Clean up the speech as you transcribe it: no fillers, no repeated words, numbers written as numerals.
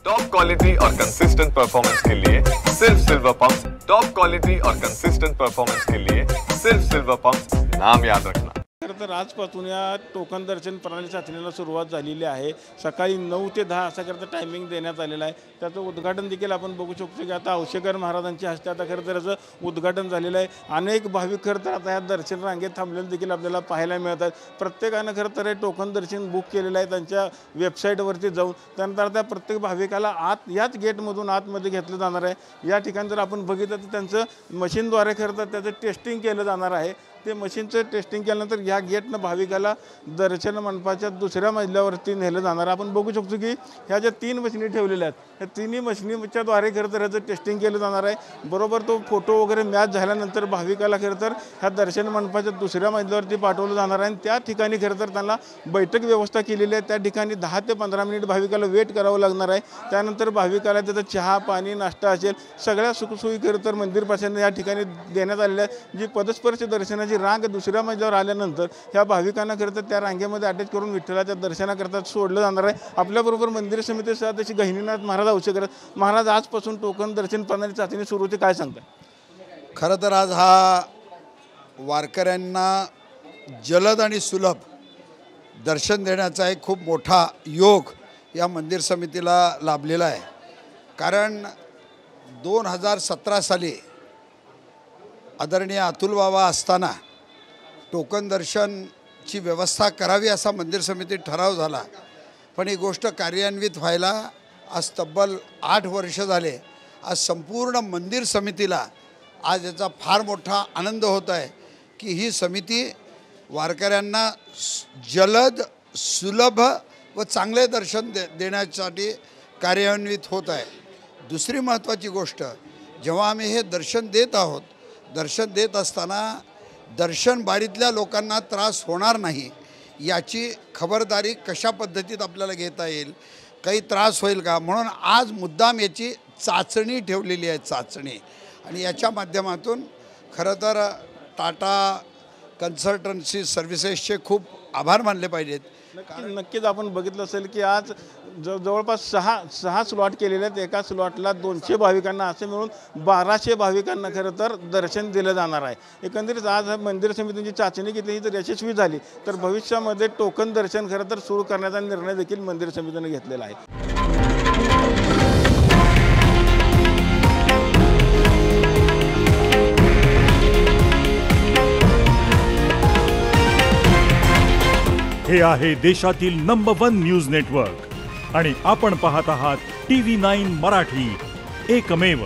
Top quality और consistent performance के लिए सिर्फ सिल्वर पंप्स। टॉप क्वालिटी और कंसिस्टेंट परफॉर्मेंस के लिए सिर्फ सिल्वर पंप्स, नाम याद रखना। तर आजपासून या टोकन दर्शन प्रणाली चाचणीला सुरुवात झालेली आहे। सकाळी 9 ते 10 असा करता टायमिंग देण्यात आलेला आहे। त्याचं उद्घाटन देखील आपण बघू शकतो की आता औशेकर महाराजांच्या हस्ते आता खरं तर याचं उद्घाटन झालेलं आहे। अनेक भाविक खरं तर आता या दर्शन रांगेत थांबलेले देखील आपल्याला पाहायला मिळतात। प्रत्येकानं खरं तर हे टोकन दर्शन बुक केलेलं आहे त्यांच्या वेबसाईटवरती जाऊन। त्यानंतर त्या प्रत्येक भाविकाला आत याच गेटमधून आतमध्ये घेतलं जाणार आहे। या ठिकाणी जर आपण बघितलं तर त्यांचं मशीनद्वारे खरं तर त्याचं टेस्टिंग केलं जाणार आहे। ते मशीनचं टेस्टिंग केल्यानंतर या गेटनं भाविकाला दर्शन मंडपाच्या दुसऱ्या मजल्यावरती नेलं जाणार। आपण बघू शकतो की ह्या ज्या 3 मशिनी ठेवलेल्या आहेत, ह्या तिन्ही मशिनीच्या द्वारे खरं तर ह्याचं टेस्टिंग केलं जाणार आहे। बरोबर तो फोटो वगैरे मॅच झाल्यानंतर भाविकाला खरं तर ह्या दर्शन मंडपाच्या दुसऱ्या मजल्यावरती पाठवलं जाणार आहे। आणि त्या ठिकाणी खरं तर त्यांना बैठक व्यवस्था केलेली आहे। त्या ठिकाणी 10 ते 15 मिनिट भाविकाला वेट करावं लागणार आहे। त्यानंतर भाविकाला त्याचं चहा पाणी नाश्ता असेल सगळ्या सुखसोयी खरं तर मंदिर प्रशासनाने या ठिकाणी देण्यात आलेल्या आहेत। जी पदस्पर्श दर्शनाची रांग दुसऱ्या मजल्यावर आल्यानंतर ह्या भाविकांना खरं तर त्या रांगेमध्ये अटॅच करून विठ्ठलाच्या दर्शनाकरता सोडलं जाणार आहे। आपल्याबरोबर मंदिर समिती सदस्य गहिनीनाथ महाराज औशेकर महाराज, आजपासून टोकन दर्शन प्रणाली चाचणी सुरू होते, काय सांगता? खरं तर आज हा वारकऱ्यांना जलद आणि सुलभ दर्शन देण्याचा एक खूप मोठा योग या मंदिर समितीला लाभलेला आहे। कारण 2017 साली आदरणीय अतुल बाबा असताना टोकन दर्शनची व्यवस्था करावी असा मंदिर समितीत ठराव झाला, पण ही गोष्ट कार्यान्वित व्हायला आज तब्बल 8 वर्ष झाले। आज संपूर्ण मंदिर समितीला आज याचा फार मोठा आनंद होत आहे की ही समिती वारकऱ्यांना जलद सुलभ व चांगले दर्शन देण्यासाठी कार्यान्वित होत आहे। दुसरी महत्त्वाची गोष्ट, जेव्हा आम्ही हे दर्शन देत आहोत, दर्शन देत असताना दर्शन बारीतल्या लोकांना त्रास होणार नाही याची खबरदारी कशा पद्धतीत आपल्याला घेता येईल, काही त्रास होईल का, म्हणून आज मुद्दाम याची चाचणी ठेवलेली आहे, चाचणी। आणि याच्या माध्यमातून खरं तर टाटा कन्सल्टन्सी सर्व्हिसेसचे खूप आभार मानले पाहिजेत। नक्कीच आपण बघितलं असेल की आज जवळपास 6 स्लॉट केलेले आहेत। एका स्लॉटला 200 भाविकांना असे मिळून 1200 भाविकांना खरं तर दर्शन दिलं जाणार आहे। एकंदरीत आज मंदिर समितीची चाचणी घेतली ही जर यशस्वी झाली तर भविष्यामध्ये टोकन दर्शन खरं तर सुरू करण्याचा निर्णय देखील मंदिर समितीने घेतलेला आहे। हे आहे देशातील नंबर 1 न्यूज नेटवर्क आणि आपण पाहत आहात TV9 मराठी, एकमेव।